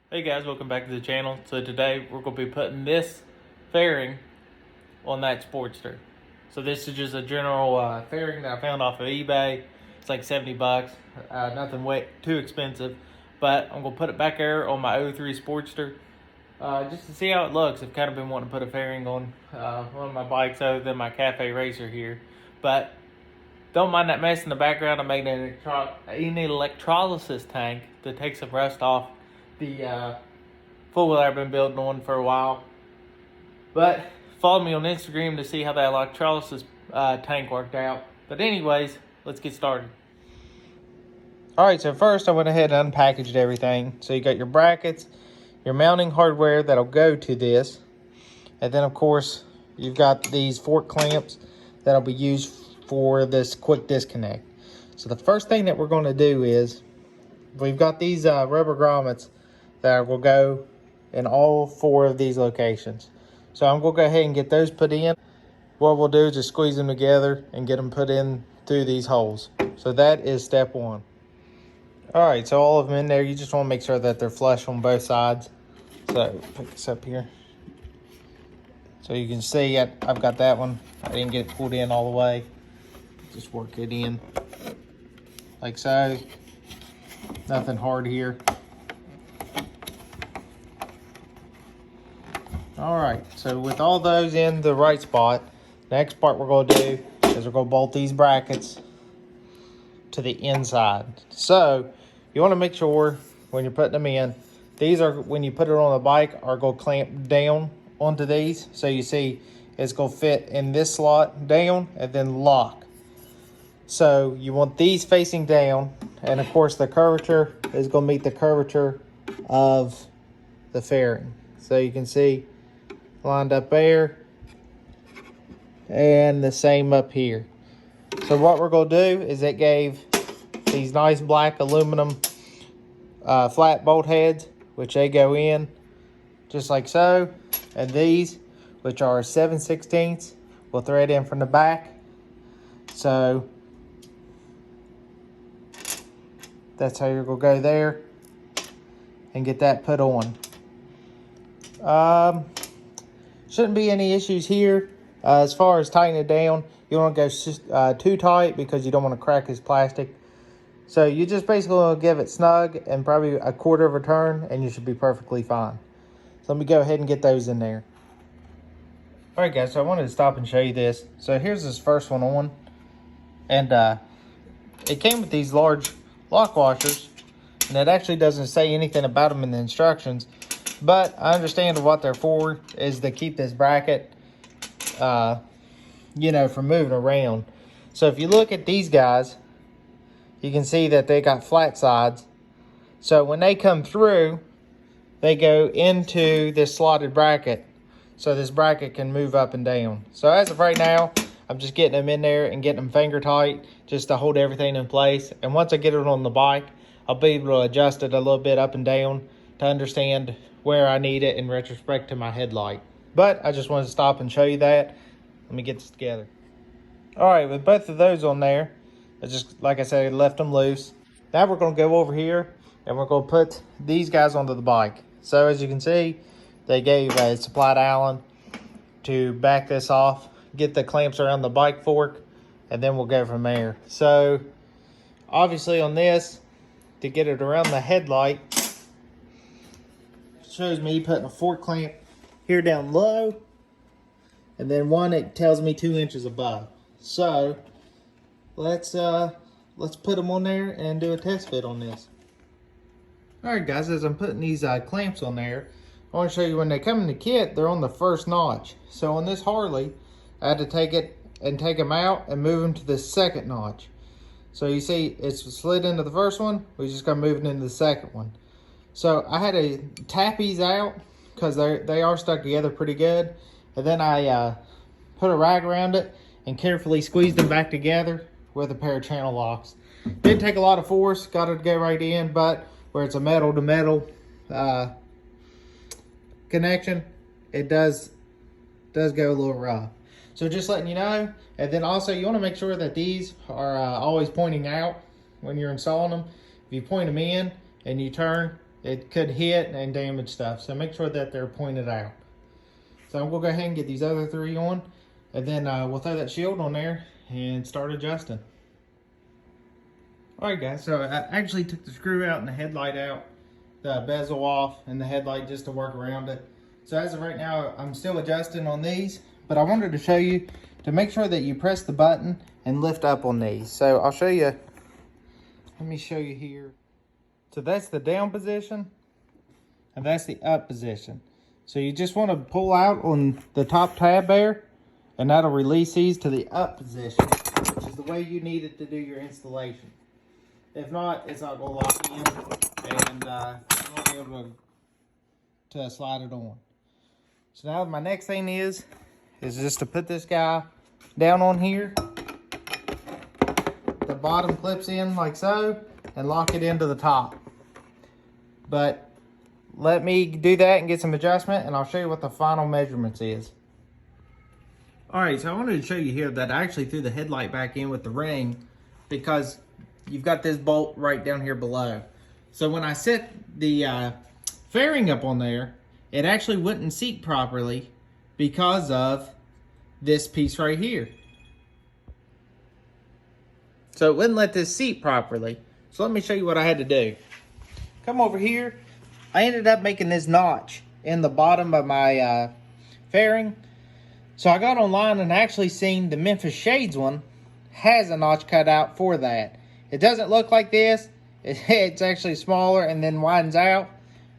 Hey guys, welcome back to the channel. So today we're going to be putting this fairing on that Sportster. So this is just a general fairing that I found off of eBay. It's like 70 bucks, nothing way too expensive. But I'm going to put it back there on my 03 Sportster just to see how it looks. I've kind of been wanting to put a fairing on one of my bikes other than my Cafe Racer here. But don't mind that mess in the background. I made an electrolysis tank to take some rust off the four-wheeler I've been building on for a while. But follow me on Instagram to see how that electrolysis tank worked out. But anyways, let's get started. Alright, so first I went ahead and unpackaged everything. So you got your brackets, your mounting hardware that'll go to this. And then of course, you've got these fork clamps that'll be used for this quick disconnect. So the first thing that we're going to do is, we've got these rubber grommets that will go in all four of these locations. So I'm going to go ahead and get those put in. What we'll do is just squeeze them together and get them put in through these holes. So that is step one. Alright, so all of them in there, you just want to make sure that they're flush on both sides. So pick this up here. So you can see I've got that one. I didn't get it pulled in all the way. Just work it in like so. Nothing hard here. Alright, so with all those in the right spot, next part we're going to do is we're going to bolt these brackets to the inside. So you want to make sure when you're putting them in, these are, when you put it on the bike, are going to clamp down onto these. So you see it's going to fit in this slot down and then lock. So you want these facing down, and of course the curvature is going to meet the curvature of the fairing. So you can see lined up there, and the same up here. So what we're going to do is it gave these nice black aluminum flat bolt heads, which they go in just like so, and these, which are 7/16, will thread in from the back. So that's how you're going to go there and get that put on. Shouldn't be any issues here. As far as tightening it down, you don't want to go too tight because you don't want to crack this plastic. So you just basically want to give it snug and probably a quarter of a turn, and you should be perfectly fine. So let me go ahead and get those in there. Alright guys, so I wanted to stop and show you this. So here's this first one on. And it came with these large lock washers, and it actually doesn't say anything about them in the instructions, but I understand what they're for is to keep this bracket you know, from moving around. So if you look at these guys, you can see that they got flat sides. So when they come through, they go into this slotted bracket, so this bracket can move up and down. So as of right now, I'm just getting them in there and getting them finger tight just to hold everything in place. And once I get it on the bike, I'll be able to adjust it a little bit up and down to understand where I need it in retrospect to my headlight. But I just wanted to stop and show you that. Let me get this together. Alright, with both of those on there, I just, like I said, left them loose. Now we're going to go over here and we're going to put these guys onto the bike. So as you can see, they gave a supplied Allen to back this off, get the clamps around the bike fork, and then we'll go from there. So obviously on this, to get it around the headlight, shows me putting a fork clamp here down low, and then one it tells me 2 inches above. So let's put them on there and do a test fit on this. Alright guys, as I'm putting these clamps on there, I want to show you when they come in the kit, they're on the first notch. So on this Harley, I had to take it and take them out and move them to the second notch. So you see it's slid into the first one, we just got moving into the second one. So I had to tap these out because they are stuck together pretty good. And then I put a rag around it and carefully squeezed them back together with a pair of channel locks. Didn't take a lot of force, got it to go right in, but where it's a metal to metal connection, it does go a little rough. So just letting you know. And then also you want to make sure that these are always pointing out when you're installing them. If you point them in and you turn, it could hit and damage stuff. So make sure that they're pointed out. So I'm gonna go ahead and get these other 3 on, and then we'll throw that shield on there and start adjusting. All right, guys, so I actually took the screw out and the headlight out, the bezel off, and the headlight just to work around it. So as of right now, I'm still adjusting on these, but I wanted to show you to make sure that you press the button and lift up on these. So I'll show you, let me show you here. So that's the down position, and that's the up position. So you just want to pull out on the top tab there, and that'll release these to the up position, which is the way you need it to do your installation. If not, it's not going to lock in, and you won't be able to slide it on. So now my next thing is just to put this guy down on here. The bottom clips in like so, and lock it into the top. But let me do that and get some adjustment, and I'll show you what the final measurements is. All right, so I wanted to show you here that I actually threw the headlight back in with the ring, because you've got this bolt right down here below. So when I set the fairing up on there, it actually wouldn't seat properly because of this piece right here. So it wouldn't let this seat properly. So let me show you what I had to do. Come over here. I ended up making this notch in the bottom of my fairing. So I got online and actually seen the Memphis Shades one has a notch cut out for that. It doesn't look like this. It's actually smaller and then widens out.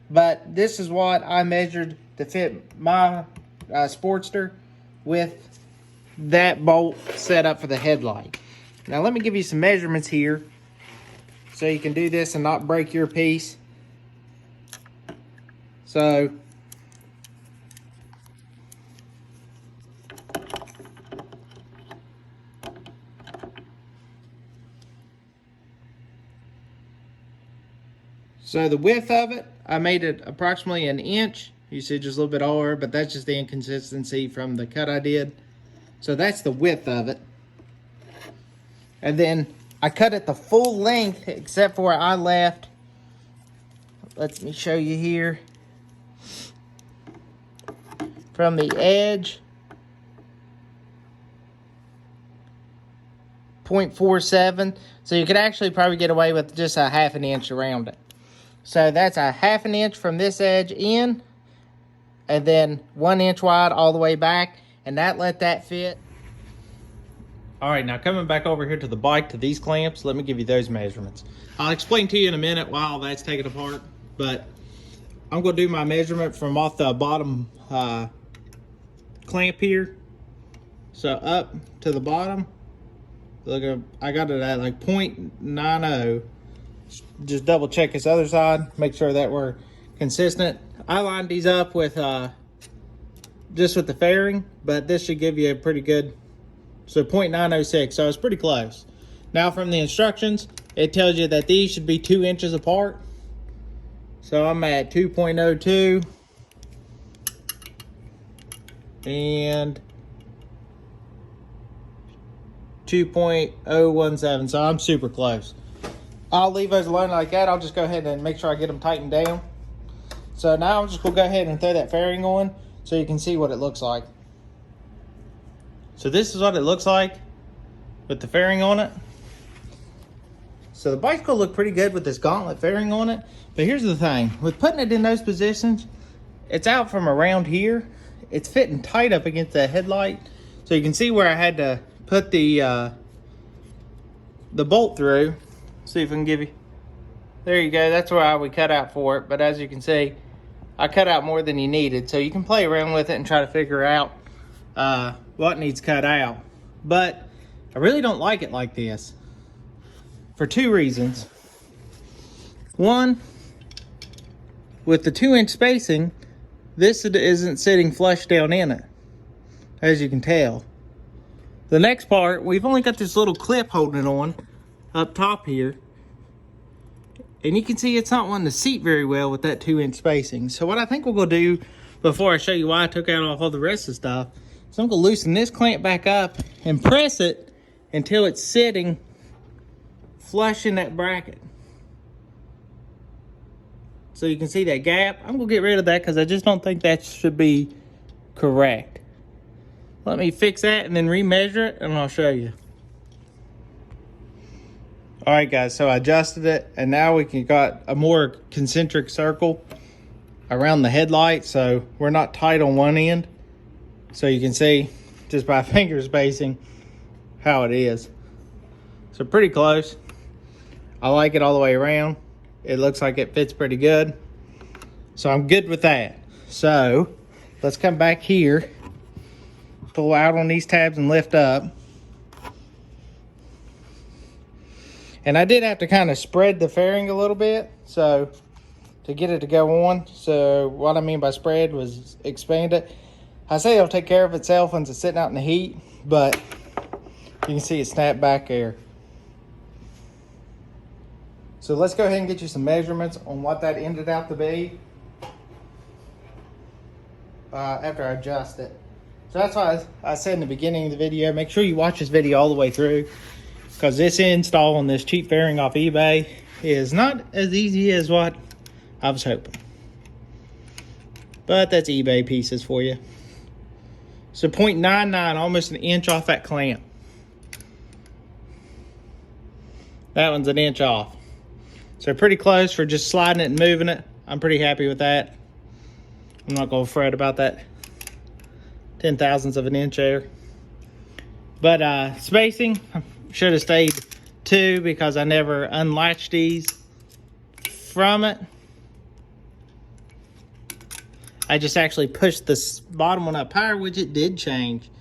But this is what I measured to fit my Sportster with that bolt set up for the headlight. Now let me give you some measurements here so you can do this and not break your piece. So the width of it, I made it approximately 1 inch. You see just a little bit over, but that's just the inconsistency from the cut I did. So that's the width of it. And then I cut it the full length, except for I left, let me show you here, from the edge, 0.47. So you could actually probably get away with just a 1/2 inch around it. So that's a 1/2 inch from this edge in, and then 1 inch wide all the way back, and that let that fit. All right, now coming back over here to the bike, to these clamps, let me give you those measurements. I'll explain to you in a minute while that's taken apart, but I'm gonna do my measurement from off the bottom clamp here. So up to the bottom, look, I got it at like 0.90. Just double check this other side, make sure that we're consistent. I lined these up with just with the fairing, but this should give you a pretty good, so 0.906, so it's pretty close. Now from the instructions, it tells you that these should be 2 inches apart. So I'm at 2.02 and 2.017, so I'm super close. I'll leave those alone like that. I'll just go ahead and make sure I get them tightened down. So now I'm just gonna go ahead and throw that fairing on so you can see what it looks like. So this is what it looks like with the fairing on it. So the bike's gonna look pretty good with this gauntlet fairing on it. But here's the thing, with putting it in those positions, it's out from around here. It's fitting tight up against the headlight. So you can see where I had to put the bolt through. See if I can give you, there you go, that's where I would cut out for it. But as you can see, I cut out more than you needed. So you can play around with it and try to figure out what needs cut out. But I really don't like it like this for 2 reasons. One, with the 2-inch spacing, this isn't sitting flush down in it, as you can tell. The next part, we've only got this little clip holding it on up top here, and you can see it's not wanting to seat very well with that 2-inch spacing. So what I think we're gonna do before I show you why I took out all the rest of the stuff, so I'm gonna loosen this clamp back up and press it until it's sitting flush in that bracket. so you can see that gap. I'm gonna get rid of that because I just don't think that should be correct. Let me fix that and then remeasure it and I'll show you. All right guys, so I adjusted it and now we can got a more concentric circle around the headlight, so we're not tight on one end. So you can see just by finger spacing how it is. So pretty close. I like it all the way around. It looks like it fits pretty good. So I'm good with that. So let's come back here, pull out on these tabs and lift up. And I did have to kind of spread the fairing a little bit, so to get it to go on. So what I mean by spread was expand it. I say it'll take care of itself once it's sitting out in the heat, but you can see it snap back there. So let's go ahead and get you some measurements on what that ended out to be after I adjust it. So that's why I said in the beginning of the video, make sure you watch this video all the way through, because this install on this cheap fairing off eBay is not as easy as what I was hoping. But that's eBay pieces for you. So 0.99, almost an inch off that clamp. That one's an inch off. So pretty close for just sliding it and moving it. I'm pretty happy with that. I'm not gonna fret about that 0.010 of an inch there. But spacing, should have stayed 2 because I never unlatched these from it. I just actually pushed this bottom one up higher, which it did change.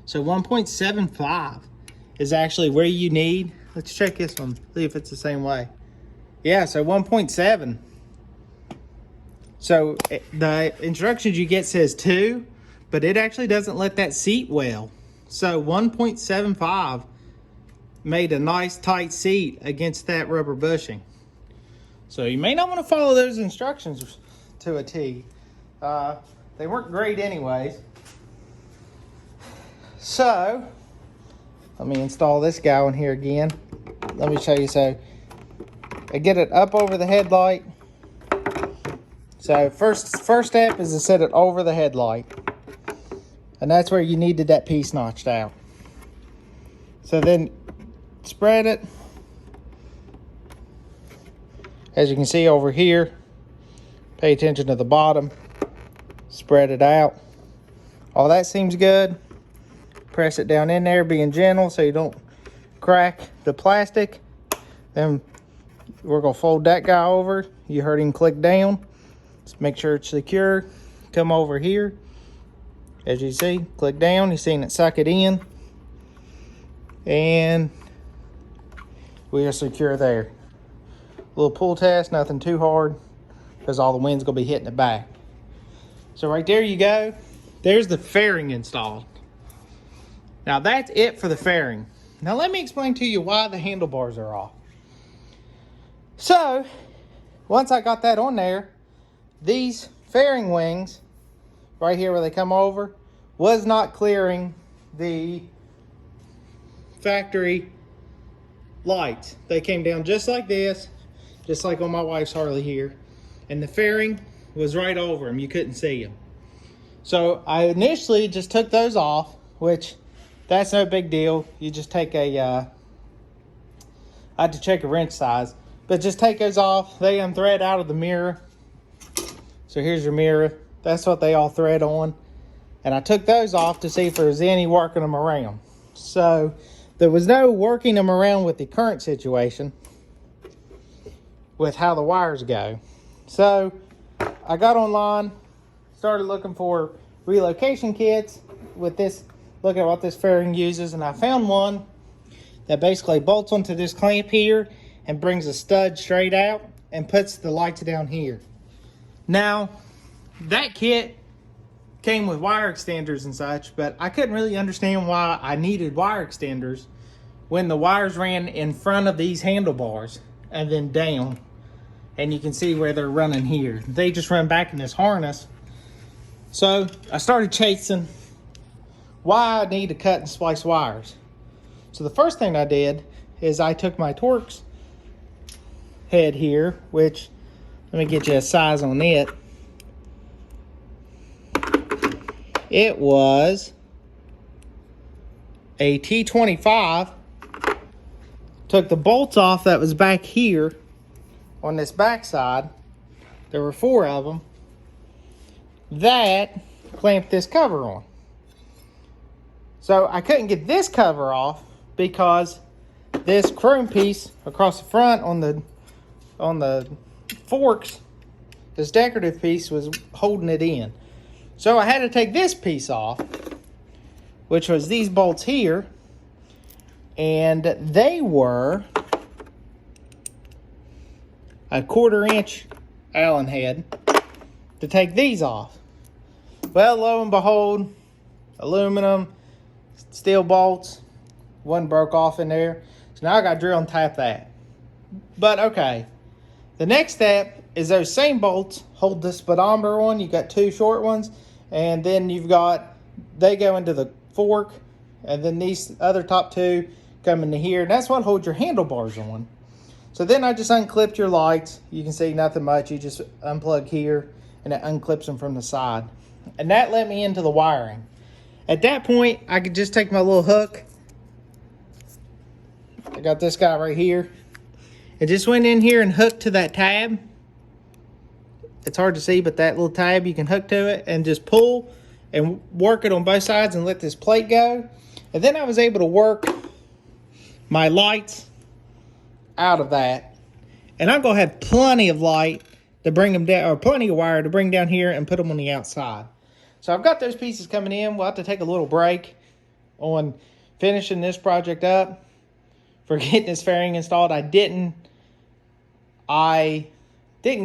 So 1.75 is actually where you need. Let's check this one, see if it's the same way. Yeah, so 1.7. So the instructions you get says 2, but it actually doesn't let that seat well. So 1.75 made a nice tight seat against that rubber bushing. So you may not want to follow those instructions to a T. They weren't great anyways. So let me install this guy on here again. Let me show you. So I get it up over the headlight. So first step is to set it over the headlight, and that's where you needed that piece notched out. So then spread it. As you can see over here, pay attention to the bottom. Spread it out. All that seems good. Press it down in there, being gentle so you don't crack the plastic. Then we're gonna fold that guy over. You heard him click down. Let's make sure it's secure. Come over here. As you see, click down. You've seen it suck it in. And we are secure there. Little pull test, nothing too hard, because all the wind's gonna be hitting it back. So right there you go. There's the fairing installed. Now that's it for the fairing. Now let me explain to you why the handlebars are off. So once I got that on there, these fairing wings right here where they come over was not clearing the factory lights. They came down just like this, just like on my wife's Harley here, and the fairing was right over them. You couldn't see them. So I initially just took those off, which that's no big deal. You just take a I had to check a wrench size, but just take those off. They unthread out of the mirror. So here's your mirror. That's what they all thread on. And I took those off to see if there was any working them around. So there was no working them around with the current situation with how the wires go. So I got online, started looking for relocation kits with this, looking at what this fairing uses, and I found one that basically bolts onto this clamp here and brings a stud straight out and puts the lights down here. Now, that kit came with wire extenders and such, but I couldn't really understand why I needed wire extenders when the wires ran in front of these handlebars and then down. And you can see where they're running here. They just run back in this harness. So I started chasing why I need to cut and splice wires. So the first thing I did is I took my Torx head here, which Let me get you a size on it. It was a T25. Took the bolts off that was back here on this back side. There were 4 of them. That clamped this cover on. So I couldn't get this cover off because this chrome piece across the front on the forks, this decorative piece was holding it in. So I had to take this piece off, which was these bolts here, and they were a 1/4 inch Allen head to take these off. Well, lo and behold, aluminum, steel bolts, one broke off in there. So now I got to drill and tap that. But okay, the next step is those same bolts hold the speedometer on. You got 2 short ones, and then they go into the fork, and then these other top 2 come into here, and that's what holds your handlebars on. So then I just unclipped your lights. You can see nothing much. You just unplug here, and it unclips them from the side. And that let me into the wiring. At that point, I could just take my little hook. I got this guy right here. It just went in here and hooked to that tab. It's hard to see, but that little tab, you can hook to it and just pull and work it on both sides and let this plate go. And then I was able to work my lights out of that. And I'm going to have plenty of light to bring them down, or plenty of wire to bring down here and put them on the outside. So I've got those pieces coming in. We'll have to take a little break on finishing this project up for getting this fairing installed. I didn't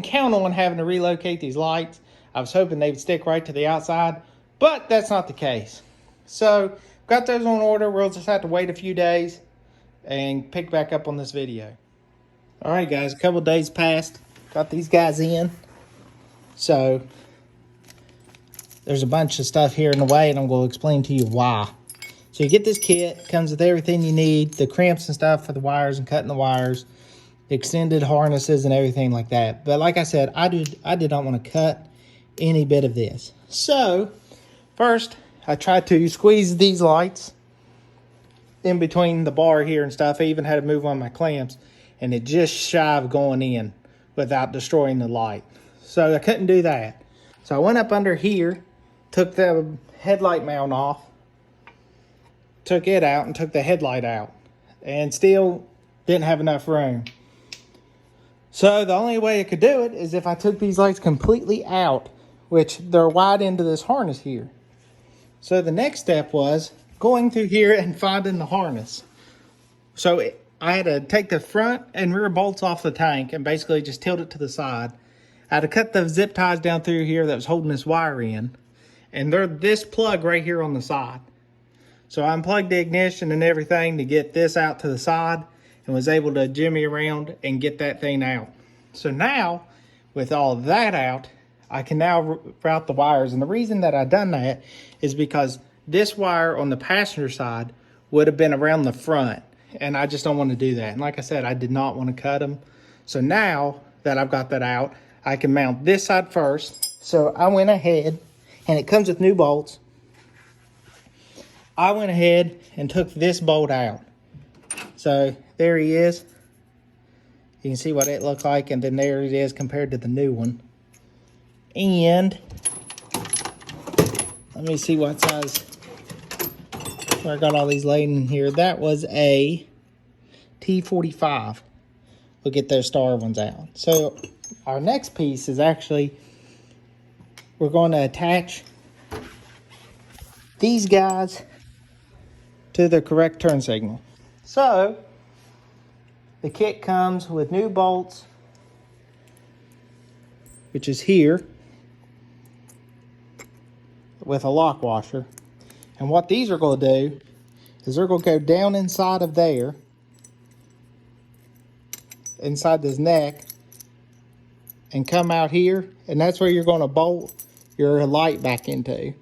count on having to relocate these lights. I was hoping they would stick right to the outside, but that's not the case. So got those on order. We'll just have to wait a few days and pick back up on this video. All right, guys, a couple days passed. Got these guys in. So there's a bunch of stuff here in the way, and I'm going to explain to you why. So you get this kit, comes with everything you need, the crimps and stuff for the wires and cutting the wires, extended harnesses and everything like that. But like I said, I did not want to cut any bit of this. So first, I tried to squeeze these lights in between the bar here and stuff. I even had to move on my clamps, and it just shy of going in without destroying the light. So I couldn't do that. So I went up under here, took the headlight mount off, took it out, and took the headlight out, and still didn't have enough room. So the only way I could do it is if I took these lights completely out, which they're wide into this harness here. So the next step was going through here and finding the harness. So I had to take the front and rear bolts off the tank and basically just tilt it to the side. I had to cut the zip ties down through here that was holding this wire in. And they're this plug right here on the side. So I unplugged the ignition and everything to get this out to the side and was able to jimmy around and get that thing out. So now, with all of that out, I can now route the wires. And the reason that I done that is because this wire on the passenger side would have been around the front. And I just don't want to do that. And like I said, I did not want to cut them. So now that I've got that out, I can mount this side first. So I went ahead, and it comes with new bolts. I went ahead and took this bolt out. So there he is. You can see what it looked like, and then there it is compared to the new one. And let me see what size. I got all these laid in here. That was a T45. We'll get those star ones out. So our next piece is actually, we're going to attach these guys to the correct turn signal. So the kit comes with new bolts, which is here, with a lock washer. And what these are going to do is they're going to go down inside of there, inside this neck, and come out here, and that's where you're going to bolt your light back into.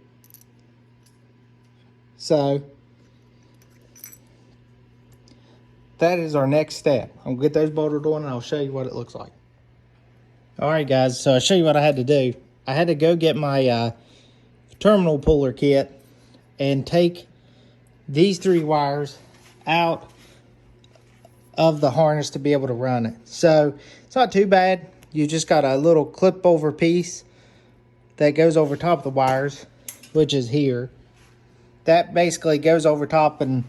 So that is our next step. I'll get those bolted on and I'll show you what it looks like. All right, guys, so I'll show you what I had to do. I had to go get my terminal puller kit and take these 3 wires out of the harness to be able to run it. So it's not too bad. You just got a little clip over piece that goes over top of the wires, which is here. That basically goes over top and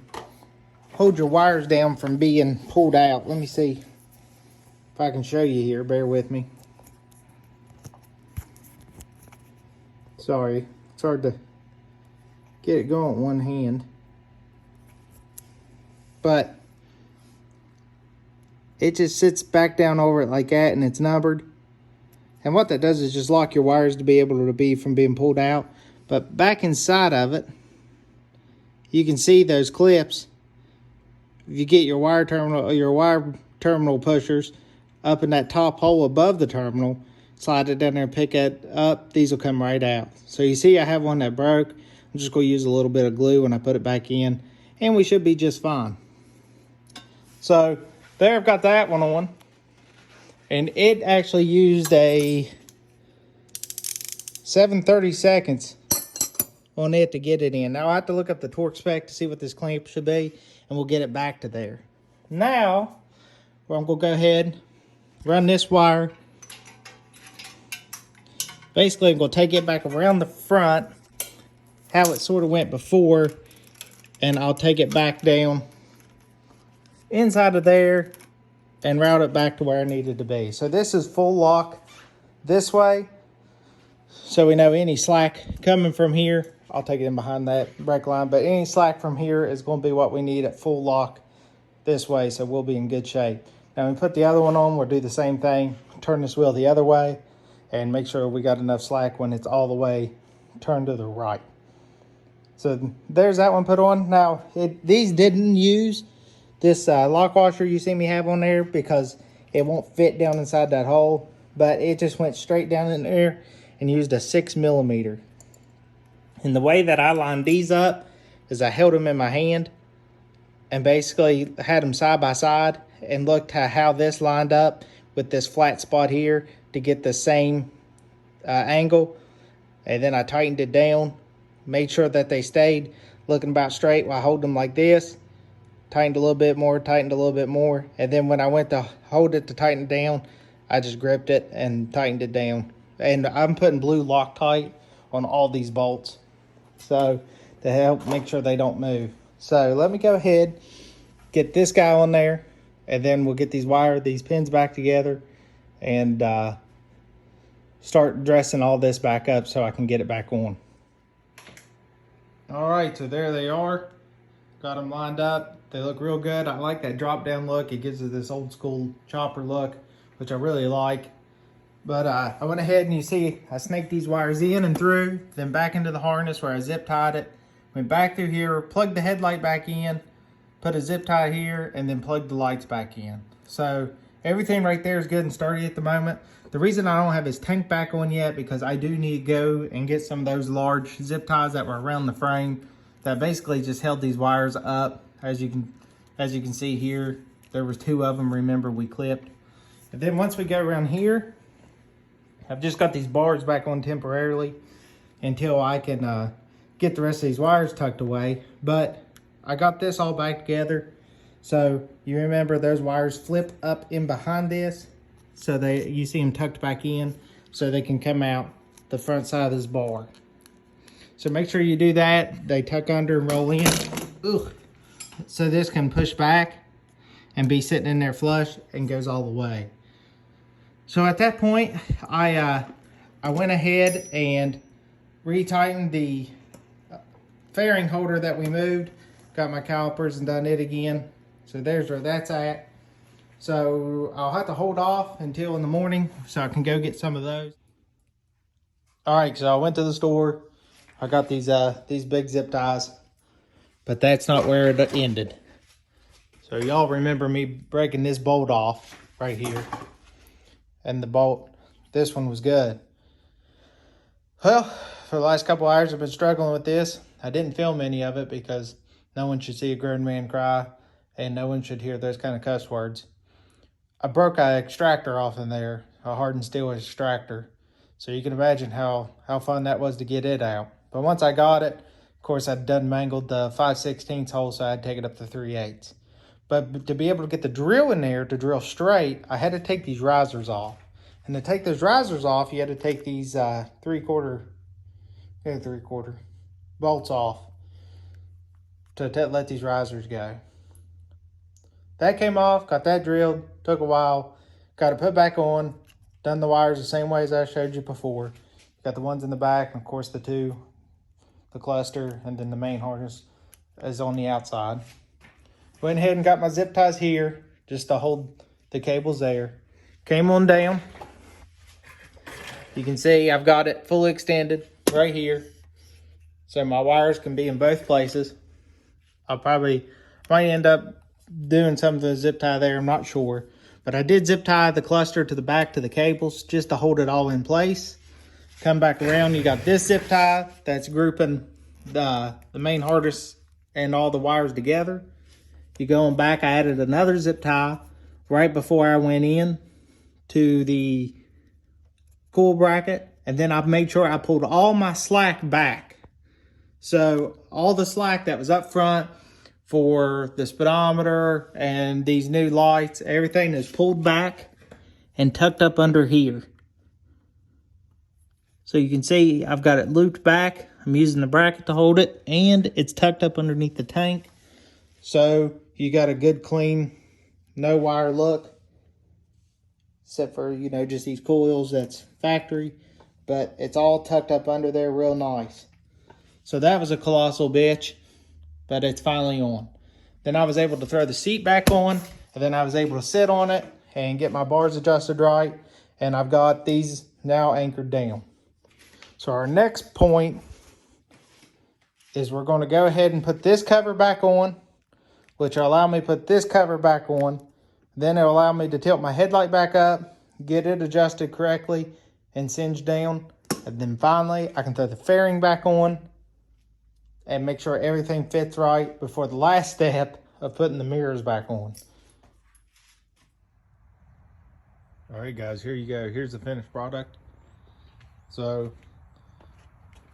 holds your wires down from being pulled out. Let me see if I can show you here. Bear with me. Sorry, it's hard to get it going with one hand. But it just sits back down over it like that, and it's numbered. And what that does is just lock your wires to be able to be from being pulled out. But back inside of it, you can see those clips. If you get your wire terminal pushers up in that top hole above the terminal, slide it down there and pick it up, these will come right out. So you see I have one that broke. I'm just going to use a little bit of glue when I put it back in, and we should be just fine. So there, I've got that one on, and it actually used a 7/32 on it to get it in. Now I have to look up the torque spec to see what this clamp should be, and we'll get it back to there. Now, I'm going to go ahead, run this wire. Basically, I'm going to take it back around the front, how it sort of went before, and I'll take it back down inside of there and route it back to where I need it to be. So this is full lock this way, so we know any slack coming from here, I'll take it in behind that brake line, but any slack from here is going to be what we need at full lock this way, so we'll be in good shape. Now when we put the other one on, we'll do the same thing. Turn this wheel the other way and make sure we got enough slack when it's all the way turned to the right. So there's that one put on. Now these didn't use this lock washer you see me have on there because it won't fit down inside that hole, but it just went straight down in there and used a 6mm. And the way that I lined these up is I held them in my hand and basically had them side by side and looked at how this lined up with this flat spot here to get the same angle. And then I tightened it down, made sure that they stayed looking about straight while I hold them like this. Tightened a little bit more, tightened a little bit more. And then when I went to hold it to tighten it down, I just gripped it and tightened it down. And I'm putting blue Loctite on all these bolts, so to help make sure they don't move. So let me go ahead, get this guy on there, and then we'll get these pins back together and start dressing all this back up so I can get it back on. All right, so there they are. Got them lined up. They look real good. I like that drop down look. It gives it this old school chopper look, which I really like. But I went ahead and you see I snaked these wires in and through, then back into the harness where I zip tied it. Went back through here, plugged the headlight back in, put a zip tie here, and then plugged the lights back in. So everything right there is good and sturdy at the moment. The reason I don't have his tank back on yet because I do need to go and get some of those large zip ties that were around the frame that basically just held these wires up. As you can see here, there was 2 of them, remember, we clipped. And then once we go around here, I've just got these bars back on temporarily until I can get the rest of these wires tucked away. But I got this all back together. So you remember those wires flip up in behind this. So you see them tucked back in so they can come out the front side of this bar. So make sure you do that. They tuck under and roll in. Ugh. So this can push back and be sitting in there flush and goes all the way. So at that point, I went ahead and retightened the fairing holder that we moved. Got my calipers and done it again. So there's where that's at. So I'll have to hold off until in the morning so I can go get some of those. All right, so I went to the store. I got these big zip ties, but that's not where it ended. So y'all remember me breaking this bolt off right here. And the bolt, this one was good. Well, for the last couple hours I've been struggling with this. I didn't film any of it because no one should see a grown man cry and no one should hear those kind of cuss words. I broke an extractor off in there, a hardened steel extractor. So you can imagine how fun that was to get it out. But once I got it, of course, I'd done mangled the 5/16 hole, so I'd take it up to 3/8. But to be able to get the drill in there to drill straight, I had to take these risers off. And to take those risers off, you had to take these 3/4 bolts off to let these risers go. That came off, got that drilled, took a while, got it put back on, done the wires the same way as I showed you before. Got the ones in the back, and of course the cluster, and then the main harness is on the outside. Went ahead and got my zip ties here just to hold the cables there. Came on down. You can see I've got it fully extended right here. So my wires can be in both places. I might end up doing some of the zip tie there, I'm not sure. But I did zip tie the cluster to the back to the cables just to hold it all in place. Come back around, you got this zip tie that's grouping the main harness and all the wires together. You go on back, I added another zip tie right before I went in to the coil bracket. And then I made sure I pulled all my slack back. So all the slack that was up front for the speedometer and these new lights, everything is pulled back and tucked up under here. So you can see I've got it looped back. I'm using the bracket to hold it, and it's tucked up underneath the tank. So you got a good clean, no wire look, except for, you know, just these coils that's factory, but it's all tucked up under there real nice. So that was a colossal bitch, but it's finally on. Then I was able to throw the seat back on, and then I was able to sit on it and get my bars adjusted right, and I've got these now anchored down. So our next point is we're going to go ahead and put this cover back on, which will allow me to put this cover back on. Then it'll allow me to tilt my headlight back up, get it adjusted correctly and singed down. And then finally, I can throw the fairing back on and make sure everything fits right before the last step of putting the mirrors back on. All right, guys, here you go. Here's the finished product. So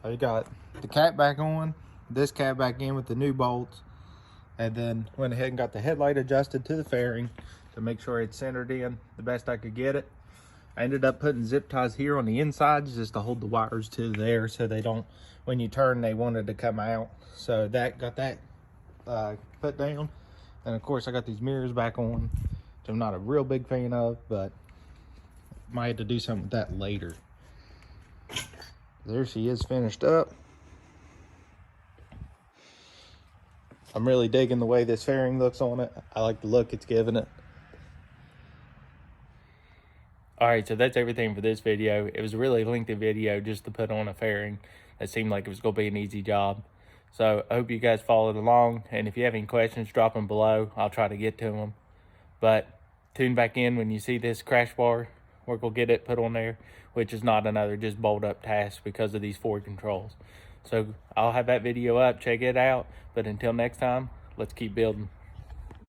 I got the cap back on, this cap back in with the new bolts, and then went ahead and got the headlight adjusted to the fairing to make sure it's centered in the best I could get it. I ended up putting zip ties here on the insides just to hold the wires to there so they don't, when you turn, they wanted to come out. So that got that put down. And of course I got these mirrors back on, which I'm not a real big fan of, but might have to do something with that later. There she is finished up. I'm really digging the way this fairing looks on it. I like the look it's giving it. Alright, so that's everything for this video. It was a really lengthy video just to put on a fairing. That seemed like it was going to be an easy job. So I hope you guys followed along. And if you have any questions, drop them below. I'll try to get to them. But tune back in when you see this crash bar. We're going to get it put on there, which is not another just bolt up task because of these Ford controls. So I'll have that video up. Check it out. But until next time, let's keep building.